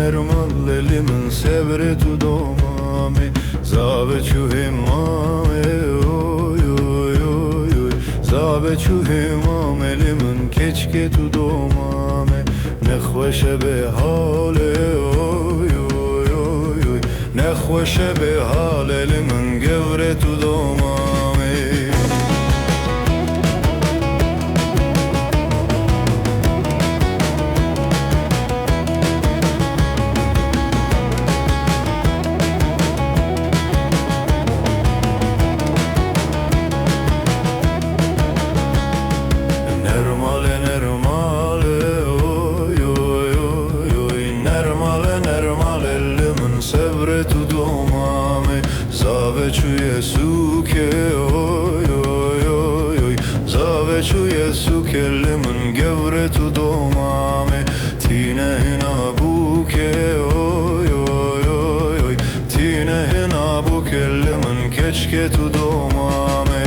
nermal elimin sevre tu domame zave çuhimame oy oy oy oy zave çuhimam elimin keçke tu domame nexweşe be hale oy oy oy oy nexweşe be hal elimin gevre tu domame Nermale nermale oy oy oy oy nermale nermale elimin sevre tu domame zave çuye suke oy oy oy oy zave çuye suke elimin gevre tu domame tine hina buke oy oy oy oy tine hina buke elimin keçke tu domame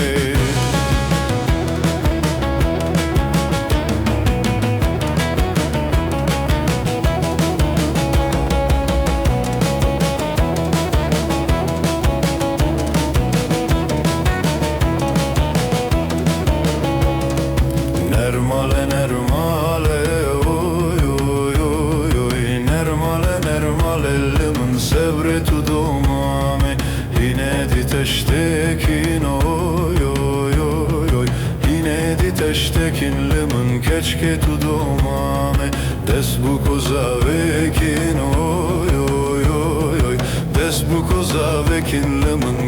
Nermale nermale oy oy oy oy nermale nermale elimin sevre tu domame yine di teştekin oy oy oy oy yine di teştekin limin keçke tu domame des bu kozavekin oy oy oy oy des bu kozavekin limin